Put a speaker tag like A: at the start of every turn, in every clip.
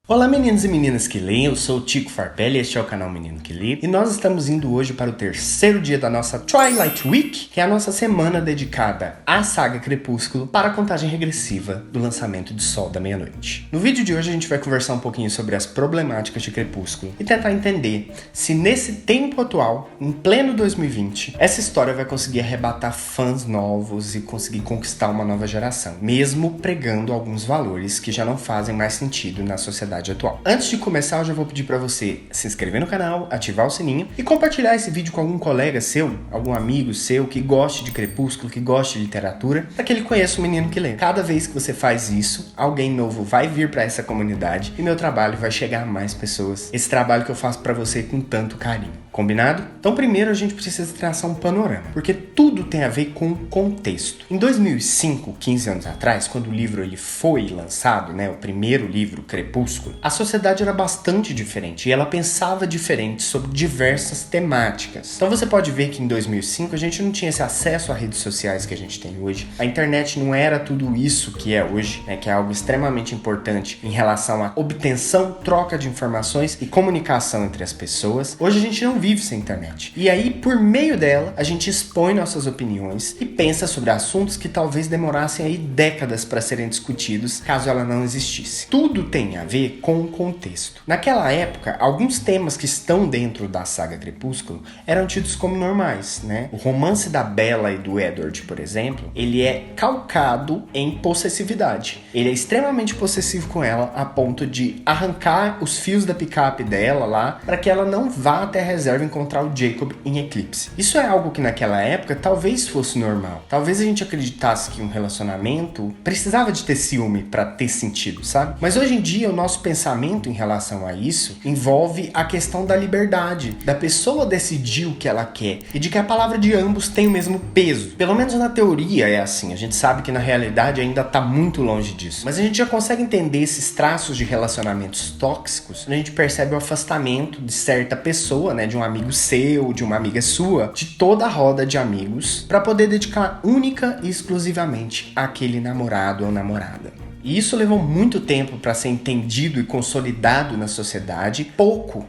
A: Olá meninos e meninas que leem, eu sou o Tico Farpelli, este é o canal Menino que Lê, e nós estamos indo hoje para o terceiro dia da nossa Twilight Week, que é a nossa semana dedicada à saga Crepúsculo para a contagem regressiva do lançamento de Sol da Meia-Noite. No vídeo de hoje a gente vai conversar um pouquinho sobre as problemáticas de Crepúsculo e tentar entender se nesse tempo atual, em pleno 2020, essa história vai conseguir arrebatar fãs novos e conseguir conquistar uma nova geração, mesmo pregando alguns valores que já não fazem mais sentido na sociedade atual. Antes de começar, eu já vou pedir para você se inscrever no canal, ativar o sininho e compartilhar esse vídeo com algum colega seu, algum amigo seu que goste de Crepúsculo, que goste de literatura, para que ele conheça o Menino que Lê. Cada vez que você faz isso, alguém novo vai vir para essa comunidade e meu trabalho vai chegar a mais pessoas. Esse trabalho que eu faço para você com tanto carinho. Combinado? Então primeiro a gente precisa traçar um panorama, porque tudo tem a ver com contexto. Em 2005, 15 anos atrás, quando o livro ele foi lançado, o primeiro livro, Crepúsculo, a sociedade era bastante diferente e ela pensava diferente sobre diversas temáticas. Então você pode ver que em 2005 a gente não tinha esse acesso a redes sociais que a gente tem hoje. A internet não era tudo isso que é hoje, que é algo extremamente importante em relação à obtenção, troca de informações e comunicação entre as pessoas. Hoje a gente não vive sem internet. E aí, por meio dela, a gente expõe nossas opiniões e pensa sobre assuntos que talvez demorassem aí décadas para serem discutidos caso ela não existisse. Tudo tem a ver com o contexto. Naquela época, alguns temas que estão dentro da saga Crepúsculo eram tidos como normais, O romance da Bella e do Edward, por exemplo, ele é calcado em possessividade. Ele é extremamente possessivo com ela a ponto de arrancar os fios da picape dela lá para que ela não vá até a reserva encontrar o Jacob em Eclipse. Isso é algo que naquela época talvez fosse normal. Talvez a gente acreditasse que um relacionamento precisava de ter ciúme para ter sentido, sabe? Mas hoje em dia o nosso pensamento em relação a isso envolve a questão da liberdade, da pessoa decidir o que ela quer e de que a palavra de ambos tem o mesmo peso. Pelo menos na teoria é assim. A gente sabe que na realidade ainda tá muito longe disso. Mas a gente já consegue entender esses traços de relacionamentos tóxicos quando a gente percebe o afastamento de certa pessoa, de um amigo seu, de uma amiga sua, de toda a roda de amigos, para poder dedicar única e exclusivamente àquele namorado ou namorada. E isso levou muito tempo para ser entendido e consolidado na sociedade, pouco,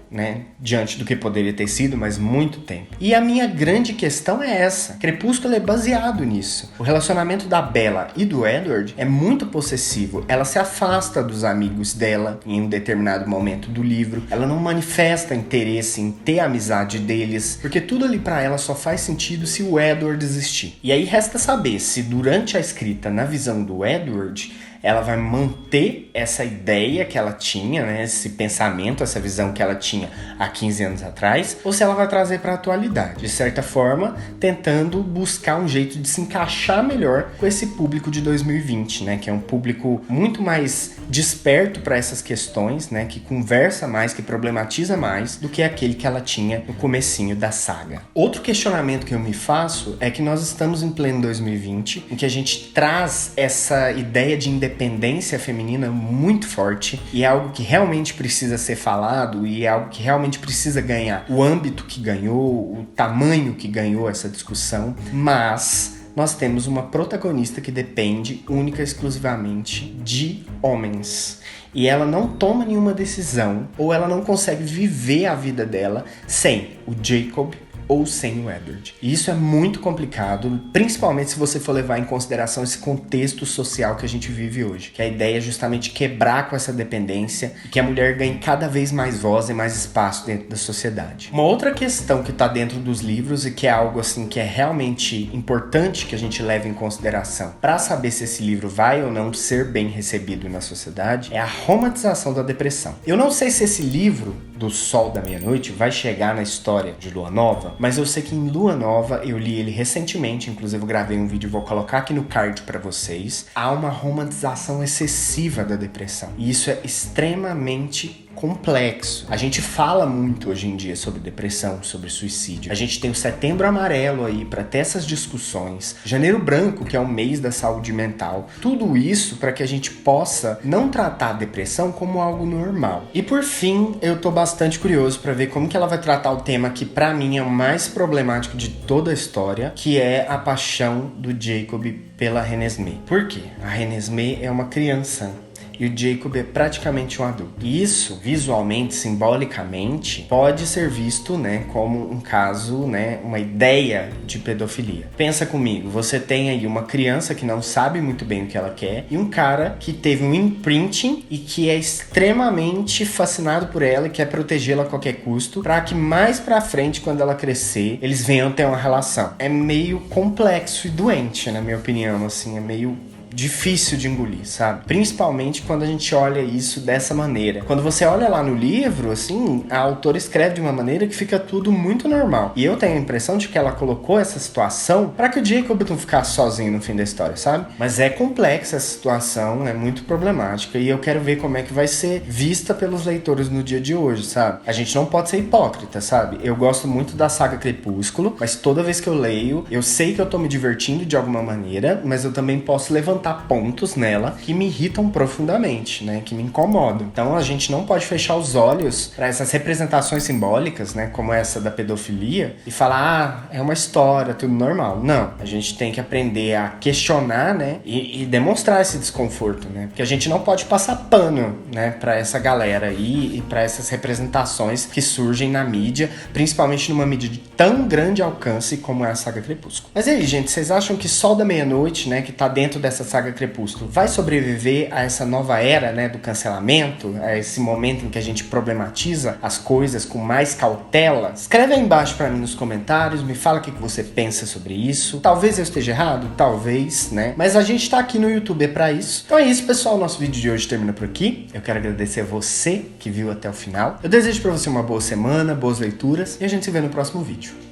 A: diante do que poderia ter sido, mas muito tempo. E a minha grande questão é essa: Crepúsculo é baseado nisso. O relacionamento da Bella e do Edward é muito possessivo. Ela se afasta dos amigos dela em um determinado momento do livro. Ela não manifesta interesse em ter a amizade deles, porque tudo ali para ela só faz sentido se o Edward existir. E aí resta saber se durante a escrita, na visão do Edward, ela vai manter essa ideia que ela tinha, esse pensamento, essa visão que ela tinha há 15 anos atrás, ou se ela vai trazer para a atualidade, de certa forma, tentando buscar um jeito de se encaixar melhor com esse público de 2020, que é um público muito mais desperto para essas questões, que conversa mais, que problematiza mais do que aquele que ela tinha no comecinho da saga. Outro questionamento que eu me faço é que nós estamos em pleno 2020, em que a gente traz essa ideia de independência feminina muito forte e é algo que realmente precisa ser falado e é algo que realmente precisa ganhar o âmbito que ganhou, o tamanho que ganhou essa discussão, mas nós temos uma protagonista que depende única e exclusivamente de homens. E ela não toma nenhuma decisão ou ela não consegue viver a vida dela sem o Jacob ou sem o Edward. E isso é muito complicado, principalmente se você for levar em consideração esse contexto social que a gente vive hoje. Que a ideia é justamente quebrar com essa dependência e que a mulher ganhe cada vez mais voz e mais espaço dentro da sociedade. Uma outra questão que está dentro dos livros e que é algo assim que é realmente importante que a gente leve em consideração para saber se esse livro vai ou não ser bem recebido na sociedade é a romantização da depressão. Eu não sei se esse livro do Sol da Meia-Noite vai chegar na história de Lua Nova, mas eu sei que em Lua Nova, eu li ele recentemente, inclusive eu gravei um vídeo e vou colocar aqui no card para vocês, há uma romantização excessiva da depressão. E isso é extremamente complexo. A gente fala muito hoje em dia sobre depressão, sobre suicídio. A gente tem o Setembro Amarelo aí para ter essas discussões. Janeiro Branco, que é o mês da saúde mental. Tudo isso para que a gente possa não tratar a depressão como algo normal. E por fim, eu tô bastante curioso para ver como que ela vai tratar o tema que para mim é o mais problemático de toda a história, que é a paixão do Jacob pela Renesmee. Por quê? A Renesmee é uma criança. e o Jacob é praticamente um adulto. E isso, visualmente, simbolicamente, pode ser visto, né, como um caso, né, uma ideia de pedofilia. Pensa comigo, você tem aí uma criança que não sabe muito bem o que ela quer e um cara que teve um imprinting e que é extremamente fascinado por ela e quer protegê-la a qualquer custo, para que mais pra frente, quando ela crescer, eles venham ter uma relação. É meio complexo e doente, na minha opinião, assim, é meio difícil de engolir, sabe? Principalmente quando a gente olha isso dessa maneira. Quando você olha lá no livro, assim, a autora escreve de uma maneira que fica tudo muito normal. E eu tenho a impressão de que ela colocou essa situação para que o Jacob não ficasse sozinho no fim da história, sabe? Mas é complexa essa situação, é muito problemática e eu quero ver como é que vai ser vista pelos leitores no dia de hoje, sabe? A gente não pode ser hipócrita, sabe? Eu gosto muito da saga Crepúsculo, mas toda vez que eu leio, eu sei que eu tô me divertindo de alguma maneira, mas eu também posso levantar pontos nela que me irritam profundamente, né, que me incomodam. Então a gente não pode fechar os olhos para essas representações simbólicas, né, como essa da pedofilia e falar, é uma história, tudo normal. Não, a gente tem que aprender a questionar, né, e demonstrar esse desconforto, né, porque a gente não pode passar pano, né, para essa galera aí e para essas representações que surgem na mídia, principalmente numa mídia de tão grande alcance como é a saga Crepúsculo. Mas e aí, gente, vocês acham que Sol da Meia-Noite, né, que tá dentro dessa saga Crepúsculo, vai sobreviver a essa nova era, né, do cancelamento, a esse momento em que a gente problematiza as coisas com mais cautela? Escreve aí embaixo pra mim nos comentários, me fala o que você pensa sobre isso. Talvez eu esteja errado, talvez, né? Mas a gente tá aqui no YouTube pra isso. Então é isso, pessoal, nosso vídeo de hoje termina por aqui. Eu quero agradecer a você que viu até o final. Eu desejo pra você uma boa semana, boas leituras e a gente se vê no próximo vídeo.